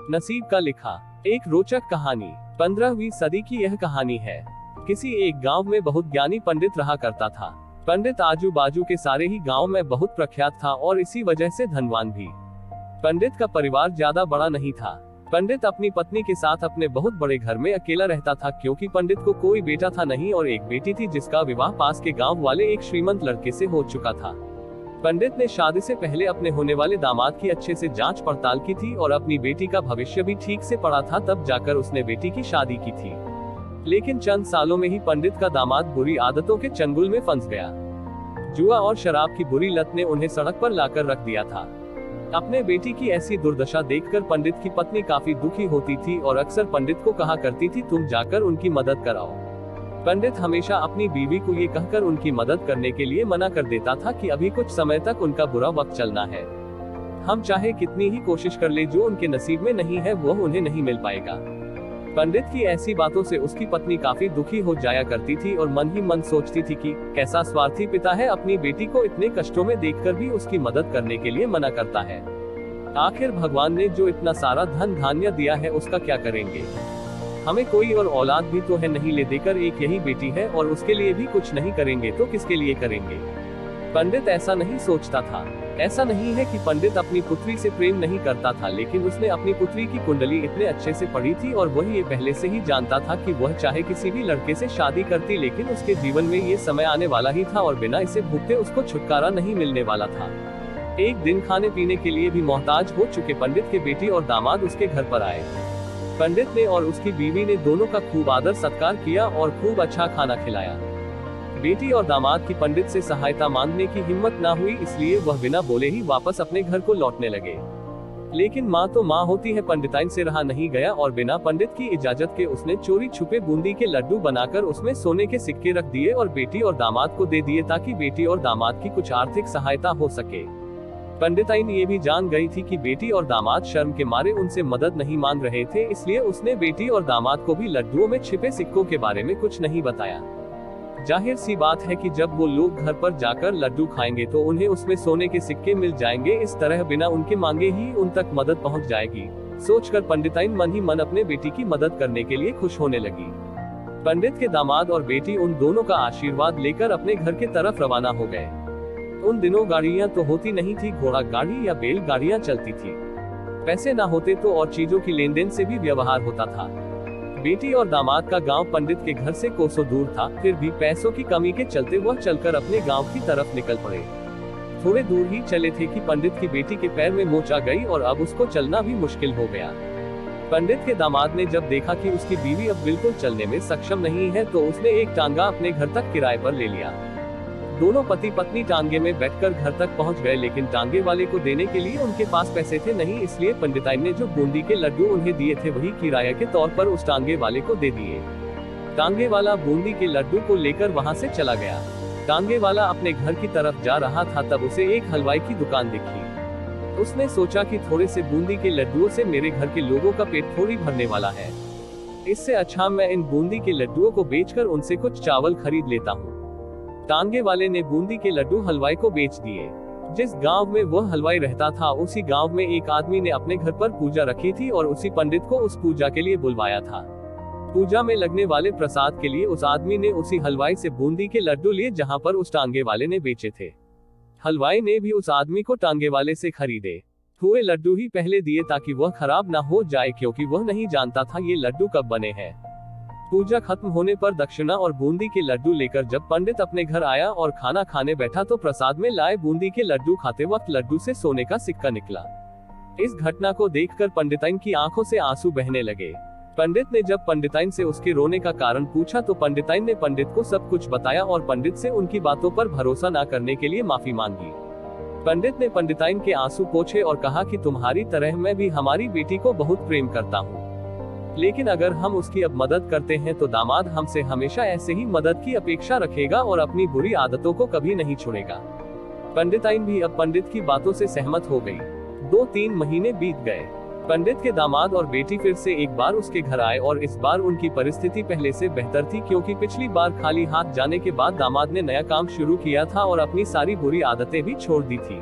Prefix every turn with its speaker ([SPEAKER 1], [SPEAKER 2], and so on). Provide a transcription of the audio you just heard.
[SPEAKER 1] नसीब का लिखा। एक रोचक कहानी। 15वीं सदी की यह कहानी है। किसी एक गांव में बहुत ज्ञानी पंडित रहा करता था। पंडित आजू बाजू के सारे ही गांव में बहुत प्रख्यात था और इसी वजह से धनवान भी। पंडित का परिवार ज्यादा बड़ा नहीं था। पंडित अपनी पत्नी के साथ अपने बहुत बड़े घर में अकेला रहता था, क्योंकि पंडित को कोई बेटा था नहीं और एक बेटी थी जिसका विवाह पास के गांव वाले एक श्रीमंत लड़के से हो चुका था। पंडित ने शादी से पहले अपने होने वाले दामाद की अच्छे से जांच पड़ताल की थी और अपनी बेटी का भविष्य भी ठीक से पढ़ा था, तब जाकर उसने बेटी की शादी की थी। लेकिन चंद सालों में ही पंडित का दामाद बुरी आदतों के चंगुल में फंस गया। जुआ और शराब की बुरी लत ने उन्हें सड़क पर लाकर रख दिया था। अपने बेटी की ऐसी दुर्दशा देखकर पंडित की पत्नी काफी दुखी होती थी और अक्सर पंडित को कहा करती थी, तुम जाकर उनकी मदद कराओ। पंडित हमेशा अपनी बीवी को ये कहकर उनकी मदद करने के लिए मना कर देता था कि अभी कुछ समय तक उनका बुरा वक्त चलना है। हम चाहे कितनी ही कोशिश कर ले, जो उनके नसीब में नहीं है वो उन्हें नहीं मिल पाएगा। पंडित की ऐसी बातों से उसकी पत्नी काफी दुखी हो जाया करती थी और मन ही मन सोचती थी कि कैसा स्वार्थी पिता है, अपनी बेटी को इतने कष्टों में देखकर भी उसकी मदद करने के लिए मना करता है। आखिर भगवान ने जो इतना सारा धन धान्य दिया है उसका क्या करेंगे। हमें कोई और औलाद भी तो है नहीं, ले देकर एक यही बेटी है और उसके लिए भी कुछ नहीं करेंगे तो किसके लिए करेंगे। पंडित ऐसा नहीं सोचता था। ऐसा नहीं है कि पंडित अपनी पुत्री से प्रेम नहीं करता था, लेकिन उसने अपनी पुत्री की कुंडली इतने अच्छे से पढ़ी थी और वह ये पहले से ही जानता था कि वह चाहे किसी भी लड़के से शादी करती, लेकिन उसके जीवन में ये समय आने वाला ही था और बिना इसे भुगते उसको छुटकारा नहीं मिलने वाला था। एक दिन खाने पीने के लिए भी मोहताज हो चुके पंडित के बेटी और दामाद उसके घर पर आए। पंडित ने और उसकी बीवी ने दोनों का खूब आदर सत्कार किया और खूब अच्छा खाना खिलाया। बेटी और दामाद की पंडित से सहायता मांगने की हिम्मत ना हुई, इसलिए वह बिना बोले ही वापस अपने घर को लौटने लगे। लेकिन माँ तो माँ होती है, पंडिताइन से रहा नहीं गया और बिना पंडित की इजाजत के उसने चोरी छुपे बूंदी के लड्डू बनाकर उसमें सोने के सिक्के रख दिए और बेटी और दामाद को दे दिए, ताकि बेटी और दामाद की कुछ आर्थिक सहायता हो सके। पंडिताइन ये भी जान गई थी कि बेटी और दामाद शर्म के मारे उनसे मदद नहीं मांग रहे थे, इसलिए उसने बेटी और दामाद को भी लड्डुओं में छिपे सिक्कों के बारे में कुछ नहीं बताया। जाहिर सी बात है कि जब वो लोग घर पर जाकर लड्डू खाएंगे तो उन्हें उसमें सोने के सिक्के मिल जाएंगे, इस तरह बिना उनके मांगे ही उन तक मदद पहुंच जाएगी। सोचकर पंडिताइन मन ही मन अपने बेटी की मदद करने के लिए खुश होने लगी। पंडित के दामाद और बेटी उन दोनों का आशीर्वाद लेकर अपने घर के तरफ रवाना हो गए। उन दिनों गाड़ियां तो होती नहीं थी, घोड़ा गाड़ी या बैल गाड़ियां चलती थी। पैसे ना होते तो और चीजों की लेन देन से भी व्यवहार होता था। बेटी और दामाद का गांव पंडित के घर से कोसों दूर था, फिर भी पैसों की कमी के चलते वह चलकर अपने गांव की तरफ निकल पड़े। थोड़े दूर ही चले थे कि पंडित की बेटी के पैर में मोच आ गई और अब उसको चलना भी मुश्किल हो गया। पंडित के दामाद ने जब देखा कि उसकी बीवी अब बिल्कुल चलने में सक्षम नहीं है तो उसने एक टांगा अपने घर तक किराए पर ले लिया। दोनों पति पत्नी टांगे में बैठकर घर तक पहुंच गए, लेकिन टांगे वाले को देने के लिए उनके पास पैसे थे नहीं, इसलिए पंडिताइन ने जो बूंदी के लड्डू उन्हें दिए थे वही किराया के तौर पर उस टांगे वाले को दे दिए। टांगे वाला बूंदी के लड्डू को लेकर वहां से चला गया। टांगे वाला अपने घर की तरफ जा रहा था, तब उसे एक हलवाई की दुकान दिखी। उसने सोचा कि थोड़े से बूंदी के लड्डुओं से मेरे घर के लोगों का पेट थोड़ी भरने वाला है, इससे अच्छा मैं इन बूंदी के लड्डुओं को बेचकर उनसे कुछ चावल खरीद लेता हूँ। टांगे वाले ने बूंदी के लड्डू हलवाई को बेच दिए। जिस गांव में वह हलवाई रहता था उसी गांव में एक आदमी ने अपने घर पर पूजा रखी थी और उसी पंडित को उस पूजा के लिए बुलवाया था। पूजा में लगने वाले प्रसाद के लिए उस आदमी ने उसी हलवाई से बूंदी के लड्डू लिए जहां पर उस टांगे वाले ने बेचे थे। हलवाई ने भी उस आदमी को टांगे वाले से खरीदे हुए लड्डू ही पहले दिए ताकि वह खराब ना हो जाए, क्योंकि वह नहीं जानता था ये लड्डू कब बने हैं। पूजा खत्म होने पर दक्षिणा और बूंदी के लड्डू लेकर जब पंडित अपने घर आया और खाना खाने बैठा तो प्रसाद में लाए बूंदी के लड्डू खाते वक्त लड्डू से सोने का सिक्का निकला। इस घटना को देखकर पंडिताइन की आंखों से आंसू बहने लगे। पंडित ने जब पंडिताइन से उसके रोने का कारण पूछा तो पंडिताइन ने पंडित को सब कुछ बताया और पंडित से उनकी बातों पर भरोसा न करने के लिए माफी मांगी। पंडित ने पंडिताइन के आंसू पोंछे और कहा कि तुम्हारी तरह मैं भी हमारी बेटी को बहुत प्रेम करता हूँ, लेकिन अगर हम उसकी अब मदद करते हैं तो दामाद हमसे हमेशा ऐसे ही मदद की अपेक्षा रखेगा और अपनी बुरी आदतों को कभी नहीं छोड़ेगा। पंडिताइन भी अब पंडित की बातों से सहमत हो गई। 2-3 महीने बीत गए। पंडित के दामाद और बेटी फिर से एक बार उसके घर आए और इस बार उनकी परिस्थिति पहले से बेहतर थी, क्योंकि पिछली बार खाली हाथ जाने के बाद दामाद ने नया काम शुरू किया था और अपनी सारी बुरी आदतें भी छोड़ दी थी।